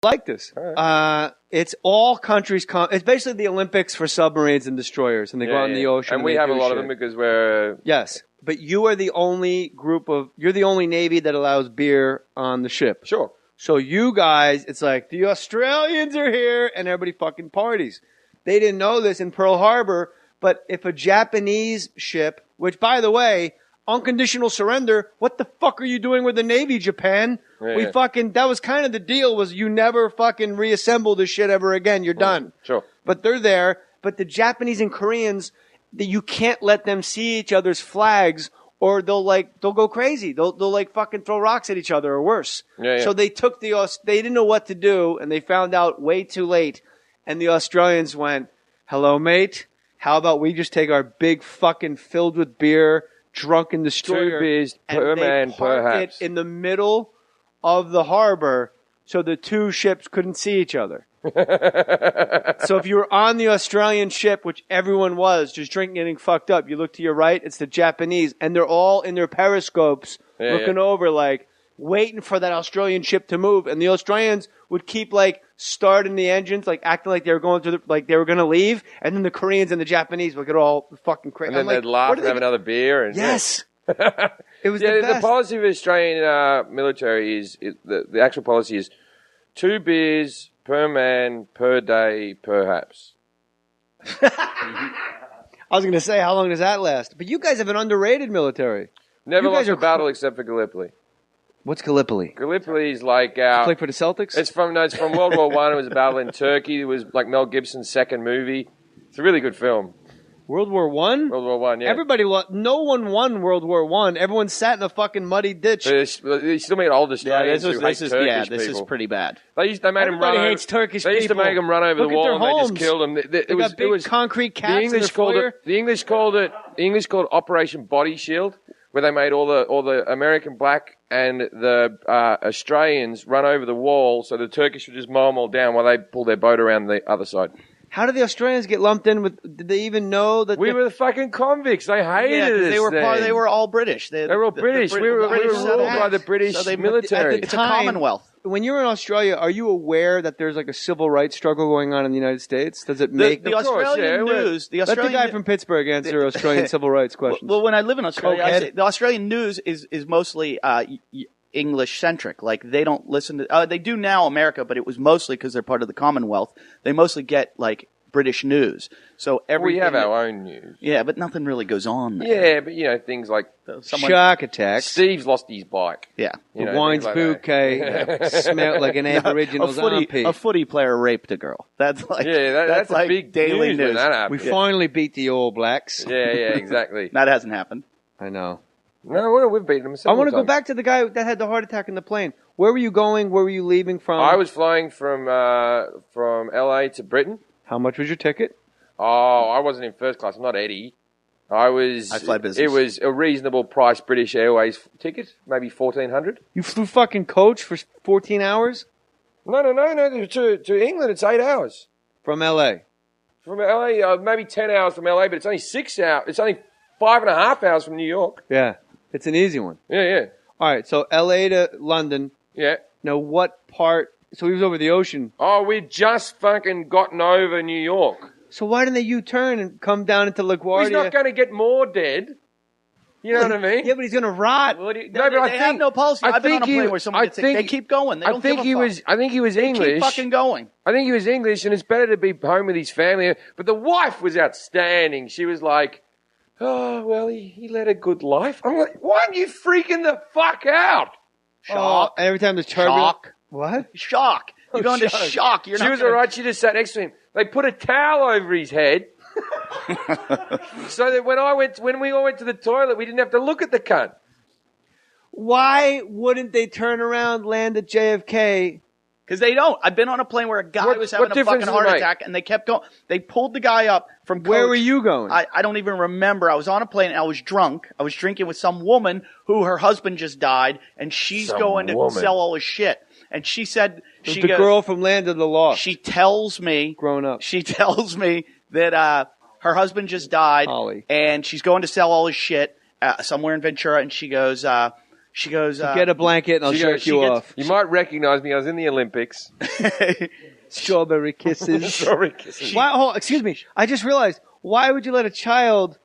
like this. Right. It's all countries. It's basically the Olympics for submarines and destroyers, and they go out in the ocean. And we have a lot of them because we're... Yes, but you are the only you're the only Navy that allows beer on the ship. Sure. So you guys, it's like, the Australians are here, and everybody fucking parties. They didn't know this in Pearl Harbor, but if a Japanese ship, which, by the way, unconditional surrender, what the fuck are you doing with the Navy, Japan? That was kind of the deal, was you never fucking reassemble this shit ever again. You're done. Sure. But they're there. But the Japanese and Koreans, you can't let them see each other's flags, or they'll go crazy. They'll like fucking throw rocks at each other or worse. So they took they didn't know what to do, and they found out way too late. And the Australians went, "Hello, mate. How about we just take our big fucking filled with beer, drunken destroyer, 2 beers per man, perhaps, it in the middle of the harbor so the two ships couldn't see each other." So if you were on the Australian ship, which everyone was, just drinking, getting fucked up, you look to your right, it's the Japanese, and they're all in their periscopes looking over, like, waiting for that Australian ship to move. And the Australians would keep, like, starting the engines, like, acting like they were going through like they were going to leave, and then the Koreans and the Japanese would get all fucking crazy. And then they'd laugh and have another beer. And yes. It was the best. The policy of the Australian military is, the actual policy is 2 beers per man, per day, perhaps. I was going to say, how long does that last? But you guys have an underrated military. Never lost a battle except for Gallipoli. What's Gallipoli? Gallipoli is like... play for the Celtics? It's from World War I. It was a battle in Turkey. It was like Mel Gibson's second movie. It's a really good film. World War I? World War I, yeah. No one won World War I. Everyone sat in a fucking muddy ditch. They still made old Australians who hate Turkish people. This is pretty bad. They made them run over. Hates Turkish they used to make them run over the wall and they just killed them. They got big concrete caps in their foyer. The English called it Operation Body Shield, where they made all the American black and the Australians run over the wall, so the Turkish would just mow them all down while they pull their boat around the other side. How did the Australians get lumped in with? Did they even know that we were the fucking convicts? They hated us. They were all British. They were all British. We were ruled by the British military. It's a Commonwealth. When you're in Australia, are you aware that there's like a civil rights struggle going on in the United States? Does it make the Australian news? Let the guy from Pittsburgh answer Australian civil rights questions. Well, when I live in Australia, the Australian news is mostly English centric. Like, they don't listen to they do now America, but it was mostly because they're part of the Commonwealth. They mostly get like British news. So we have our own news. Yeah, but nothing really goes on there. Yeah, but things like shark attacks. Steve's lost his bike. Yeah. The wine's bouquet smelled like an Aboriginal's armpit. A footy player raped a girl. That's like that's like a big daily news. When that happened. We finally beat the All Blacks. Yeah, exactly. That hasn't happened. I know. No, we've beaten them. I want to go back to the guy that had the heart attack in the plane. Where were you going? Where were you leaving from? I was flying from LA to Britain. How much was your ticket? Oh, I wasn't in first class. I'm not Eddie. I fly business. It was a reasonable price British Airways ticket, maybe $1,400. You flew fucking coach for 14 hours? No. To England, it's 8 hours. From LA? From LA, maybe 10 hours from LA, but it's only 6 hours. It's only 5.5 hours from New York. Yeah, it's an easy one. Yeah. All right, so LA to London. Yeah. Now, what part? So he was over the ocean. Oh, we'd just fucking gotten over New York. So why didn't they U-turn and come down into LaGuardia? He's not going to get more dead. You know what I mean? Yeah, but he's going to rot. They have no policy. I've been on a plane where someone gets sick. They keep going. They don't give a fuck. I think he was English. They keep fucking going. I think he was English, and it's better to be home with his family. But the wife was outstanding. She was like, oh, well, he led a good life. I'm like, why aren't you freaking the fuck out? Shock. Every time there's turbulence. Shock. What? Shock. You're going to shock. She was all right. She just sat next to him. They put a towel over his head so that when we all went to the toilet, we didn't have to look at the cunt. Why wouldn't they turn around, land at JFK? Because they don't. I've been on a plane where a guy was having a fucking heart attack, and they kept going. They pulled the guy up from coach. Where were you going? I don't even remember. I was on a plane, and I was drunk. I was drinking with some woman who her husband just died, and she's going to sell all his shit. And she said... the girl from Land of the Lost. She tells me... Grown up. She tells me that her husband just died. Holly. And she's going to sell all his shit somewhere in Ventura. And she goes... She goes, Get a blanket and I'll jerk you off. You might recognize me. I was in the Olympics. Strawberry kisses. Strawberry kisses. Excuse me. I just realized. Why would you let a child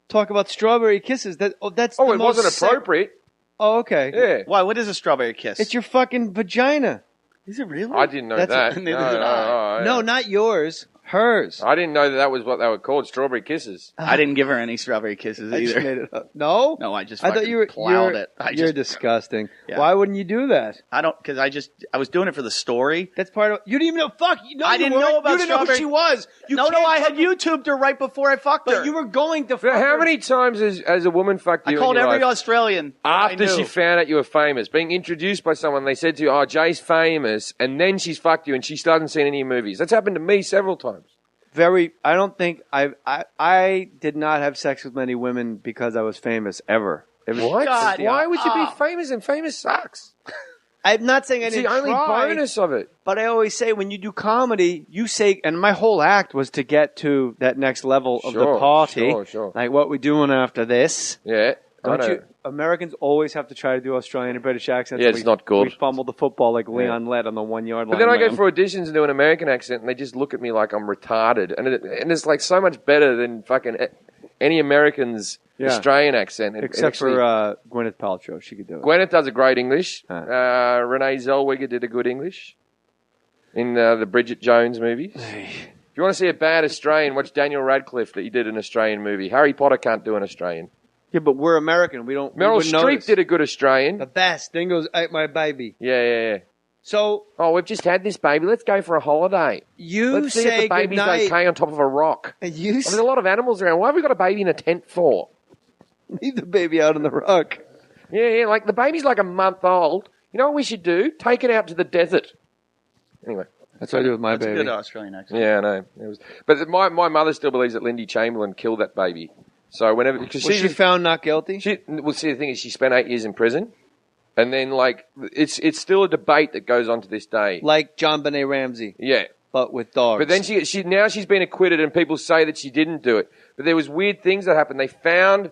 talk about strawberry kisses? That's the it most wasn't appropriate. Oh, okay. Yeah. Why? What is a strawberry kiss? It's your fucking vagina. Is it really? I didn't know That's that. neither did I. No, not yours. Hers. I didn't know that was what they were called, strawberry kisses. I didn't give her any strawberry kisses I just either. made it up. No? No, I just I thought you were plowed it. You're disgusting. Yeah. Why wouldn't you do that? I don't, because I was doing it for the story. That's part of. You didn't even know. Fuck. No, I didn't know about You didn't know who strawberry- she was. No, I had YouTubed her right before I fucked her. But you were going to. Fuck How her. many times has a woman fucked you? I called in your every life? Australian After I knew. she found out you were famous, being introduced by someone, they said to you, "Oh, Jay's famous," and then she's fucked you, and she still hasn't seen any movies. That's happened to me several times. I don't think I did not have sex with many women because I was famous ever. It was, What? God, Why would you be oh. famous? And famous sucks. I'm not saying I It's didn't the only try, bonus of it. but I always say when you do comedy, you say, and my whole act was to get to that next level of the Sure, party. sure. Like what we're doing after this. Yeah. I Don't know. you? Americans always have to try to do Australian and British accents. Yeah, and it's not good. We fumbled the football like Leon Lett on the 1 yard line. But then I go man. for auditions and do an American accent, and they just look at me like I'm retarded. And it's like so much better than fucking any American's Australian accent. Except for Gwyneth Paltrow, she could do it. Gwyneth does a great English. Renee Zellweger did a good English in the Bridget Jones movies. If you want to see a bad Australian, watch Daniel Radcliffe that he did an Australian movie. Harry Potter can't do an Australian. Yeah, but we're American. We don't. Meryl we wouldn't Streep notice. did a good Australian. The best. Dingo's ate my baby. Yeah. So Oh, we've just had this baby. Let's go for a holiday. you Let's see say if the baby's goodnight. okay on top of a rock. You There's a lot of animals around. Why have we got a baby in a tent for? leave the baby out on the rock. Yeah, like the baby's like a month old. You know what we should do? Take it out to the desert. Anyway. That's what I do with my That's a baby. good Australian accent. Yeah, I know. But my mother still believes that Lindy Chamberlain killed that baby. So whenever... Because Was she found not guilty? well, see, the thing is, she spent 8 years in prison. And then, like, it's still a debate that goes on to this day. Like John Benet Ramsey, Yeah. but with dogs. But then she's been acquitted and people say that she didn't do it. But there was weird things that happened. They found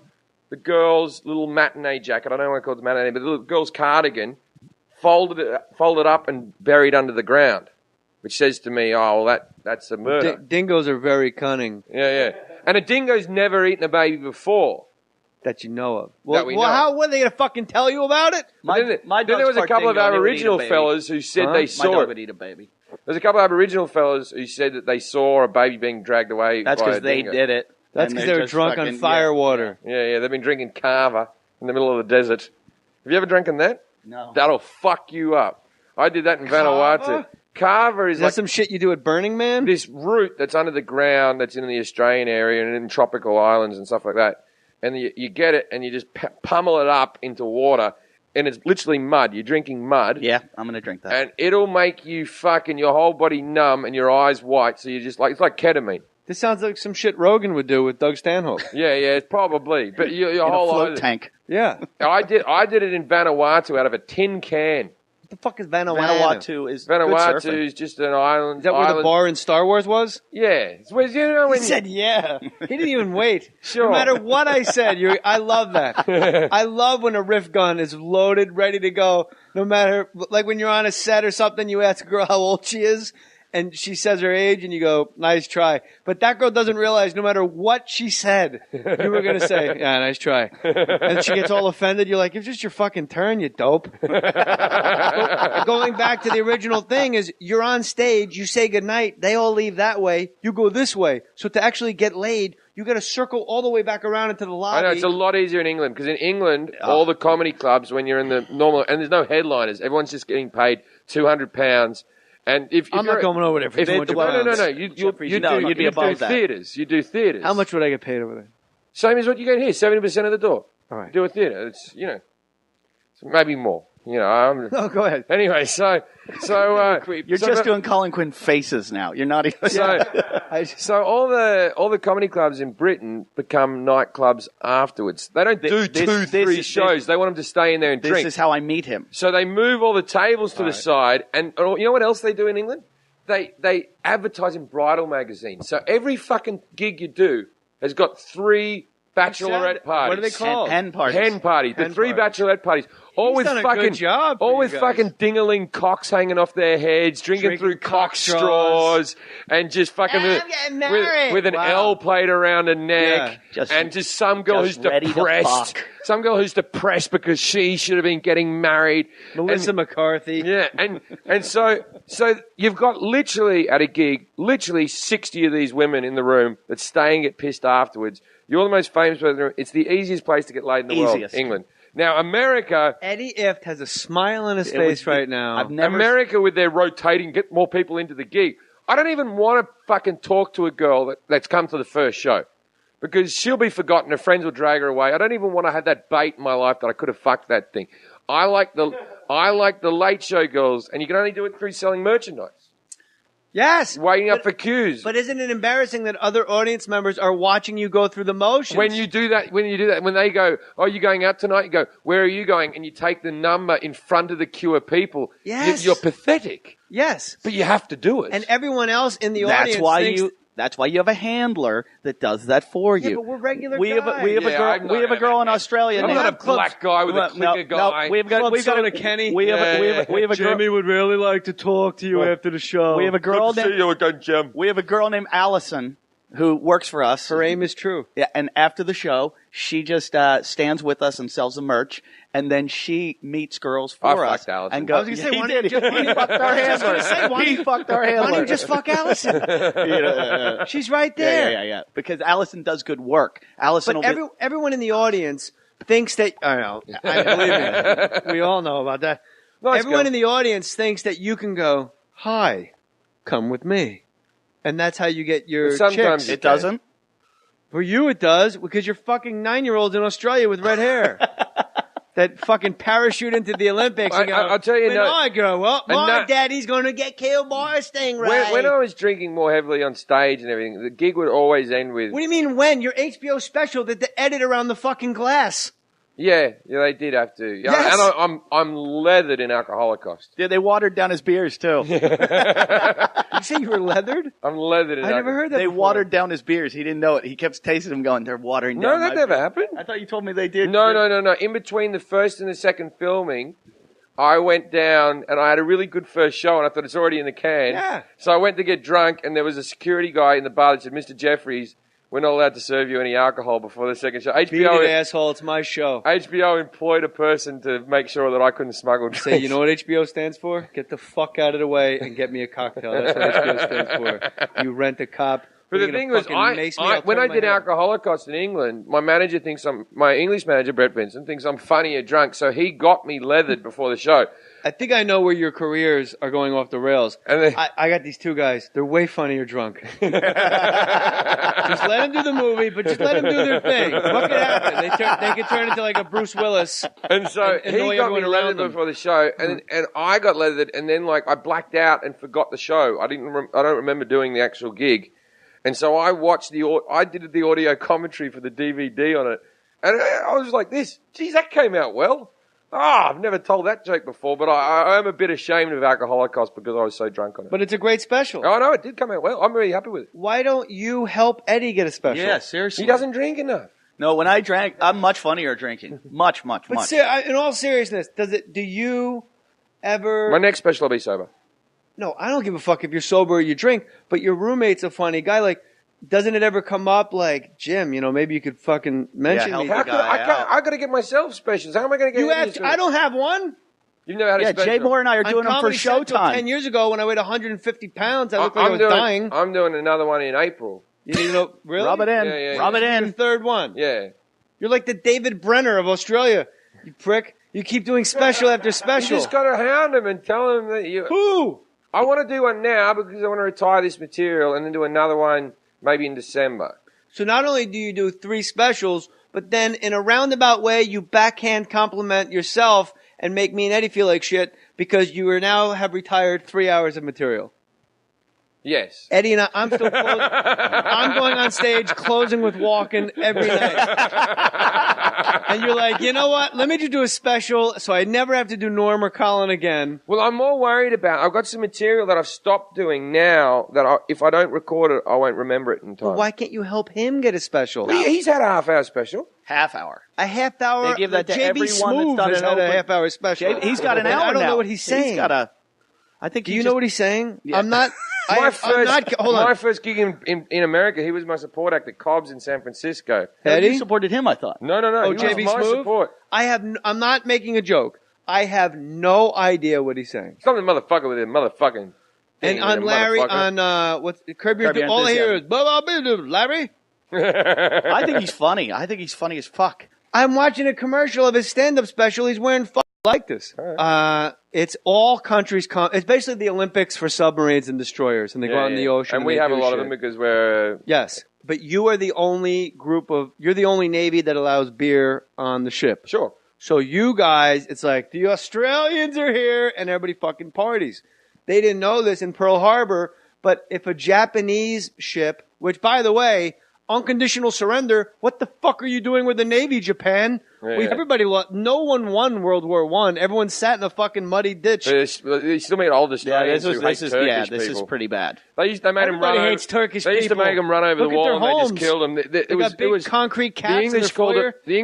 the girl's little matinee jacket. I don't know what I call it matinee, but the little girl's cardigan folded up and buried under the ground. Which says to me, oh, well, that's a murder. Dingoes are very cunning Yeah. And a dingo's never eaten a baby before. that you know of. That we know of. What are they going to fucking tell you about it? Then there was a couple of Aboriginal fellas who said they My saw dog it. would eat a baby. There's a couple of Aboriginal fellas who said that they saw a baby being dragged away. That's by because a they dingo. did it. That's And because they're they were just drunk on fucking- fire water. Yeah, they've been drinking kava in the middle of the desert. Have you ever drinking that? No. That'll fuck you up. I did that in Vanuatu. Kava is Is like that some shit you do at Burning Man? this root that's under the ground that's in the Australian area and in tropical islands and stuff like that. And you get it and you just pummel it up into water and it's literally mud. You're drinking mud. Yeah, I'm going to drink that. And it'll make you fucking your whole body numb and your eyes white. So you're just like, it's like ketamine. This sounds like some shit Rogan would do with Doug Stanhope. Yeah, it's probably. But your In a whole float life. tank. Yeah. I did it in Vanuatu out of a tin can. What the fuck is Vanuatu? Vanuatu is good Vanuatu surfing. is just an island. Is that where the bar in Star Wars was? Yeah. It's where, you know, He when said, yeah. He didn't even wait. Sure. No matter what I said, I love that. I love when a riff gun is loaded, ready to go. No matter, like when you're on a set or something, you ask a girl how old she is, and she says her age, and you go, nice try. But that girl doesn't realize no matter what she said, you were going to say, yeah, nice try. And she gets all offended. You're like, it's just your fucking turn, you dope. Going back to the original thing is you're on stage, you say goodnight, they all leave that way, you go this way. So to actually get laid, you got to circle all the way back around into the lobby. I know, it's a lot easier in England because in England, all the comedy clubs, when you're in the normal, and there's no headliners, everyone's just getting paid £200. And if I'm not going over there for if, £200. No. You'd you'd be above that. theaters. You do theaters. How much would I get paid over there? Same as what you get here, 70% of the door. All right. Do a theater. It's, maybe more. No, go ahead. Anyway, so You're just doing Colin Quinn faces now. You're not even. So all the comedy clubs in Britain become nightclubs afterwards. They don't do three shows. They want them to stay in there and drink. This is how I meet him. So they move all the tables to the side, and you know what else they do in England? They advertise in bridal magazines. So every fucking gig you do has got 3 bachelorette parties. What are they called? Hen parties. Hen parties. The 3 bachelorette parties. all He's with done a fucking good job for all you with guys. fucking ding-a-ling cocks hanging off their heads, drinking through cock straws, and just fucking I'm getting married. with an Wow. L plate around her neck, Yeah. and just some girl just who's ready to depressed, fuck. some girl who's depressed because she should have been getting married. Melissa McCarthy. Yeah, and so you've got literally at a gig, literally 60 of these women in the room that stay and get pissed afterwards. You're the most famous person in the room. It's the easiest place to get laid in the world, England. Now, America... Eddie Ifft has a smile on his face right now. America, with their rotating, get more people into the gig. I don't even want to fucking talk to a girl that's come to the first show because she'll be forgotten. Her friends will drag her away. I don't even want to have that bait in my life that I could have fucked that thing. I like the late show girls, and you can only do it through selling merchandise. Yes. Waiting up for cues. But isn't it embarrassing that other audience members are watching you go through the motions? When you do that, when they go, "Oh, you going out tonight?" You go, "Where are you going?" And you take the number in front of the queue of people. Yes. You're pathetic. Yes. But you have to do it. And everyone else in the audience thinks... That's why you have a handler that does that for you. Yeah, but we're regular we have guys. a girl in Australia. I'm not a black guy with a clicker guy. We've got a Kenny. We have a Jamie would really like to talk to you after the show. We have a girl Good to see you again, Jim. We have a girl named Allison who works for us. Her aim is true. Yeah, and after the show, she just stands with us and sells the merch, and then she meets girls for us. Allison. And goes, I was gonna say, he why did. don't you He fucked our handler. He fucked our handler. Why don't you just fuck Allison? She's right there. Yeah. Because Allison does good work. Allison But will everyone in the audience thinks that... I know. Believe me. We all know about that. Everyone in the audience thinks that you can go, "Hi, come with me." And that's how you get your Sometimes chicks. It doesn't. For you it does, because you're fucking 9-year-olds in Australia with red hair. That fucking parachute into the Olympics. And go, I'll tell you, when I grow up, my daddy's going to get killed by a stingray. When I was drinking more heavily on stage and everything, the gig would always end with... What do you mean when? Your HBO special that the edit around the fucking glass. Yeah, they did have to. Yeah, Yes. And I'm leathered in Alcoholocaust. Yeah, they watered down his beers too. Did you say you were leathered? I'm leathered in I never heard that They before. watered down his beers. He didn't know it. He kept tasting them, going, "They're watering No, down." that my never beer." happened. I thought you told me they did. No. In between the first and the second filming, I went down and I had a really good first show and I thought it's already in the can. Yeah. So I went to get drunk and there was a security guy in the bar that said, "Mr. Jeffries, we're not allowed to serve you any alcohol before the second show." Beat it, asshole. It's my show. HBO employed a person to make sure that I couldn't smuggle drinks. Say, you know what HBO stands for? Get the fuck out of the way and get me a cocktail. That's what HBO stands for. You rent a cop. But the thing was, when I did Alcoholicost in England, my manager thinks my English manager, Brett Vincent, thinks I'm funnier drunk, so he got me leathered before the show. I think I know where your careers are going off the rails. And then, I got these two guys. They're way funnier drunk. Just let them do the movie, but just let them do their thing. What could happen? They could turn into like a Bruce Willis. And so and he annoy got me everyone around leathered them. before the show, and I got leathered, and then like I blacked out and forgot the show. I don't remember doing the actual gig, and so I watched I did the audio commentary for the DVD on it, and I was like, geez, that came out well. I've never told that joke before, but I am a bit ashamed of Alcoholocost because I was so drunk on it. But it's a great special. Oh, no, it did come out well. I'm really happy with it. Why don't you help Eddie get a special? Yeah, seriously. He doesn't drink enough. No, when I drank, I'm much funnier drinking. Much. But in all seriousness, do you ever... My next special, I'll be sober. No, I don't give a fuck if you're sober or you drink, but your roommate's a funny guy. Like, doesn't it ever come up like, "Jim, maybe you could fucking mention me"? help I got to get myself specials. How am I going to get You have I don't have one. You never had a special. Jay Mohr and I are doing them for Comedy Central Showtime. 10 years ago when I weighed 150 pounds, I looked like I was dying. I'm doing another one in April. You need to know, really? Rub it in. Yeah. Rub it Your in. third one. Yeah. You're like the David Brenner of Australia, you prick. You keep doing special after You special. just got to hound him and tell him that you... Who? I want to do one now because I want to retire this material and then do another one maybe in December. So not only do you do 3 specials, but then in a roundabout way, you backhand compliment yourself and make me and Eddie feel like shit because you are now have retired 3 hours of material. Yes. Eddie and I'm still closing. I'm going on stage, closing with Walken every night. And you're like, you know what? Let me just do a special so I never have to do Norm or Colin again. Well, I'm more worried about. I've got some material that I've stopped doing now that if I don't record it, I won't remember it in time. Well, why can't you help him get a special? Well, he's had a half-hour special. Half hour. A half hour. They give that to JB everyone that's Smoove done has an had a open- half hour special. He's got an hour now. I don't know what he's saying. He's got a. I think. Do you know what he's saying? Yeah. I'm not. My first gig in America, he was my support act at Cobb's in San Francisco. Eddie? You supported him, I thought. No. Oh, he was JB my Smoove? support. I'm not making a joke. I have no idea what he's saying. Something motherfucker with him, motherfucking. And on Larry, on what's Curb Your Enthusiasm, all I hear is blah blah blah. Larry. I think he's funny. I think he's funny as fuck. I'm watching a commercial of his stand-up special. He's wearing like this. Right. It's all countries. It's basically the Olympics for submarines and destroyers, and they go out in the ocean. And we have a lot of them because we're... Yes, but you are the only you're the only Navy that allows beer on the ship. Sure. So you guys, it's like the Australians are here, and everybody fucking parties. They didn't know this in Pearl Harbor, but if a Japanese ship, which by the way, unconditional surrender, what the fuck are you doing with the Navy, Japan? Everybody, no one won World War I. Everyone sat in a fucking muddy ditch. They still made old Australians who hate Turkish this people. is pretty bad. They made them Everybody run hates over. Turkish They used to people. make them run over Look the at wall their and they just homes. killed them. They got big concrete cats the English in the foyer. The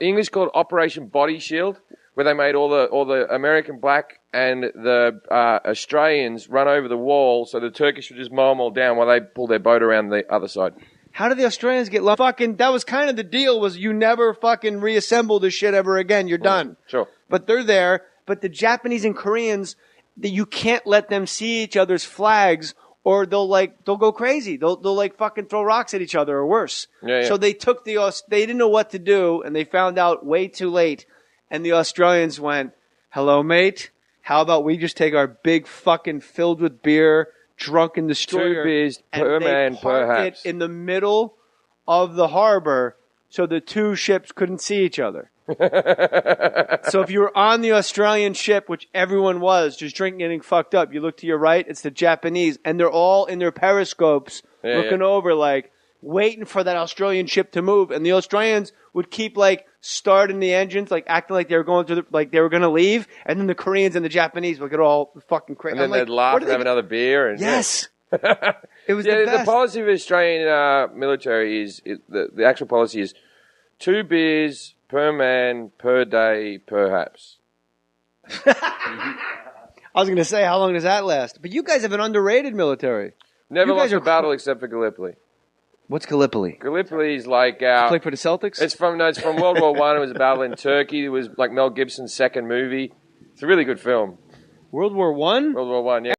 English called Operation Body Shield, where they made all the American black and the Australians run over the wall, so the Turkish would just mow them all down while they pull their boat around the other side. How did the Australians get fucking? That was kind of the deal. Was you never fucking reassemble this shit ever again? You're done. Sure. But they're there. But the Japanese and Koreans, you can't let them see each other's flags, or they'll go crazy. They'll like fucking throw rocks at each other or worse. Yeah. So they took they didn't know what to do, and they found out way too late. And the Australians went, "Hello, mate. How about we just take our big fucking filled with beer, drunken destroyer, 2 beers per man, perhaps, it in the middle of the harbor so the two ships couldn't see each other." So if you were on the Australian ship, which everyone was, just drinking, getting fucked up, you look to your right, it's the Japanese, and they're all in their periscopes looking over, like waiting for that Australian ship to move. And the Australians would keep starting the engines, acting like they were going to they were going to leave, and then the Koreans and the Japanese would get all fucking crazy. And then they'd laugh and have another beer. And yes. It was the best. The policy of the Australian military is the actual policy is 2 beers per man per day, perhaps. I was going to say, how long does that last? But you guys have an underrated military. Never lost a battle except for Gallipoli. What's Gallipoli? Gallipoli is like play for the Celtics. It's from World War I. It was a battle in Turkey. It was like Mel Gibson's second movie. It's a really good film. World War I. World War I. Yeah.